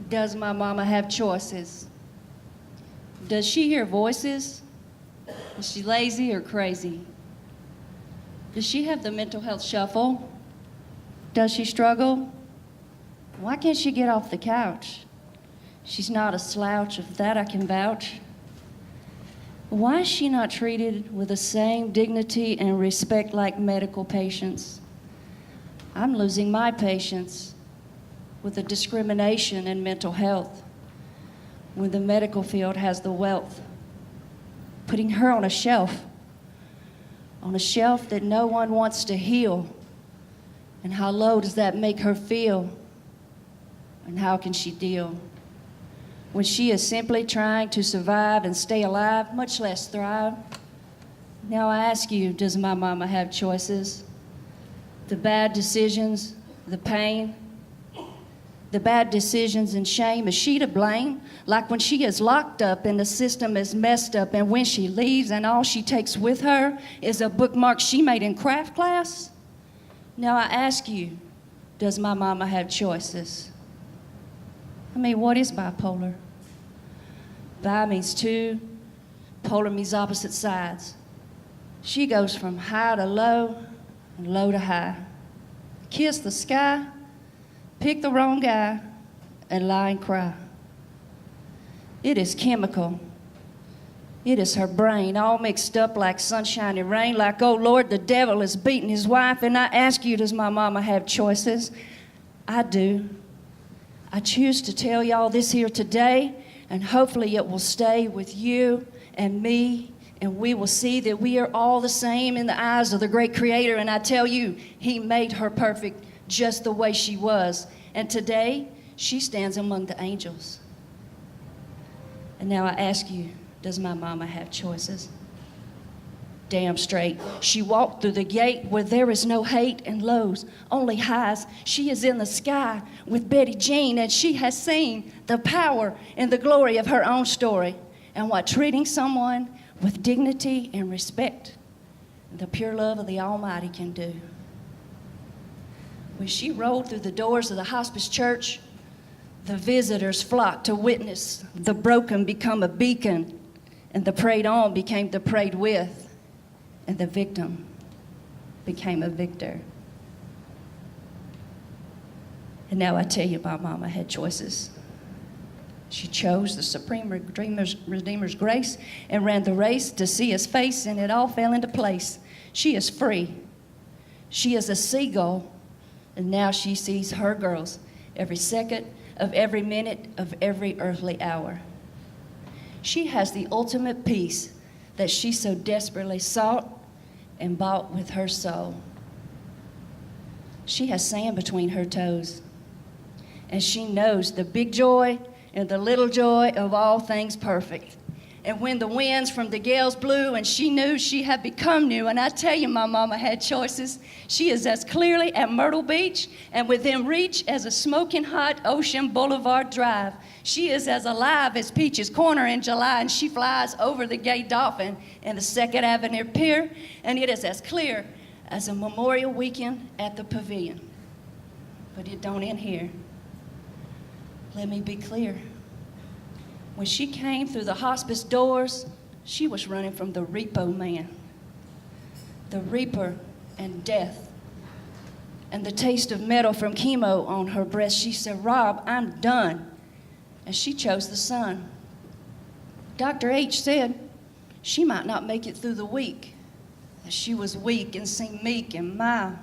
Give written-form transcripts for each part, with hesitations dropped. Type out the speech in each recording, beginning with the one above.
Does my mama have choices? Does she hear voices? Is she lazy or crazy? Does she have the mental health shuffle? Does she struggle? Why can't she get off the couch? She's not a slouch, of that I can vouch. Why is she not treated with the same dignity and respect like medical patients? I'm losing my patience with the discrimination in mental health when the medical field has the wealth, putting her on a shelf that no one wants to heal. And how low does that make her feel? And how can she deal when she is simply trying to survive and stay alive, much less thrive? Now I ask you, does my mama have choices? The bad decisions, the pain, the bad decisions and shame, is she to blame? Like when she is locked up and the system is messed up, and when she leaves and all she takes with her is a bookmark she made in craft class? Now I ask you, does my mama have choices? I mean, what is bipolar? Bi means two, polar means opposite sides. She goes from high to low and low to high. Kiss the sky, pick the wrong guy, and lie and cry. It is chemical. It is her brain, all mixed up like sunshine and rain, like, oh Lord, the devil is beating his wife. And I ask you, does my mama have choices? I do. I choose to tell y'all this here today, and hopefully it will stay with you and me, and we will see that we are all the same in the eyes of the great Creator. And I tell you, He made her perfect just the way she was. And today, she stands among the angels. And now I ask you, does my mama have choices? Damn straight. She walked through the gate where there is no hate and lows, only highs. She is in the sky with Betty Jean, and she has seen the power and the glory of her own story, and what treating someone with dignity and respect and the pure love of the Almighty can do. When she rolled through the doors of the hospice church, the visitors flocked to witness the broken become a beacon, and the prayed on became the prayed with, and the victim became a victor. And now I tell you, my mama had choices. She chose the supreme Redeemer's grace and ran the race to see His face, and it all fell into place. She is free. She is a seagull, and now she sees her girls every second of every minute of every earthly hour. She has the ultimate peace that she so desperately sought and bought with her soul. She has sand between her toes, and she knows the big joy and the little joy of all things perfect. And when the winds from the gales blew, and she knew she had become new, and I tell you, my mama had choices. She is as clearly at Myrtle Beach and within reach as a smoking hot Ocean Boulevard Drive. She is as alive as Peach's Corner in July, and she flies over the Gay Dolphin and the Second Avenue Pier, and it is as clear as a Memorial Weekend at the Pavilion. But it don't end here. Let me be clear. When she came through the hospice doors, she was running from the repo man, the reaper and death, and the taste of metal from chemo on her breast. She said, Rob, I'm done. And she chose the sun. Dr. H said she might not make it through the week, that she was weak and seemed meek and mild.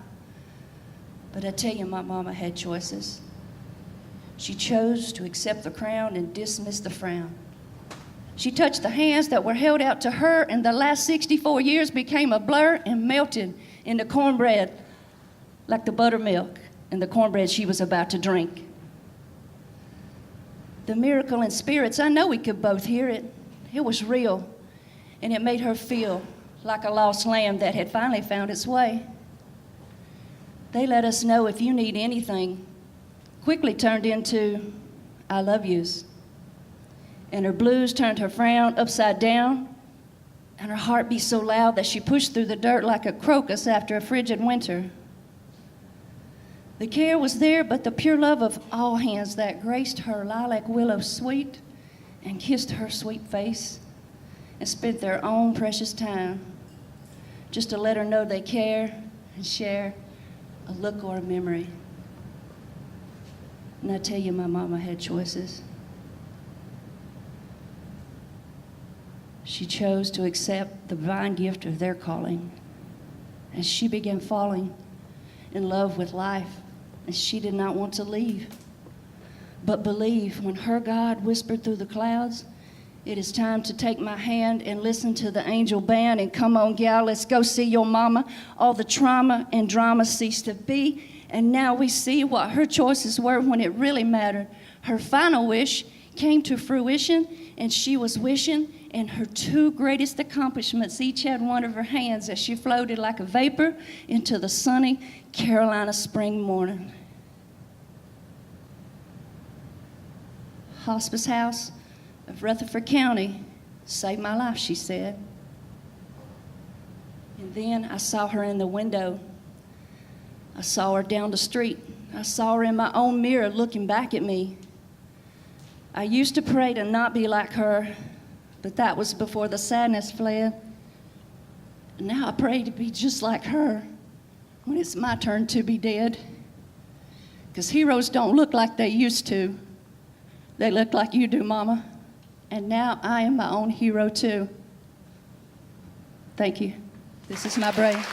But I tell you, my mama had choices. She chose to accept the crown and dismiss the frown. She touched the hands that were held out to her, and the last 64 years became a blur and melted into cornbread like the buttermilk and the cornbread she was about to drink. The miracle in spirits, I know we could both hear it. It was real, and it made her feel like a lost lamb that had finally found its way. They let us know if you need anything, quickly turned into I love yous. And her blues turned her frown upside down, and her heart beat so loud that she pushed through the dirt like a crocus after a frigid winter. The care was there, but the pure love of all hands that graced her lilac willow sweet and kissed her sweet face and spent their own precious time just to let her know they care and share a look or a memory. And I tell you, my mama had choices. She chose to accept the divine gift of their calling as she began falling in love with life, and she did not want to leave. But believe, when her God whispered through the clouds, it is time to take my hand and listen to the angel band, and come on, gal, let's go see your mama. All the trauma and drama ceased to be, and now we see what her choices were when it really mattered. Her final wish came to fruition, and she was wishing, and her two greatest accomplishments each had one of her hands as she floated like a vapor into the sunny Carolina spring morning. Hospice house of Rutherford County saved my life, she said. And then I saw her in the window. I saw her down the street. I saw her in my own mirror looking back at me. I used to pray to not be like her, but that was before the sadness fled. And now I pray to be just like her when it's my turn to be dead. Because heroes don't look like they used to. They look like you do, Mama. And now I am my own hero too. Thank you. This is my brave.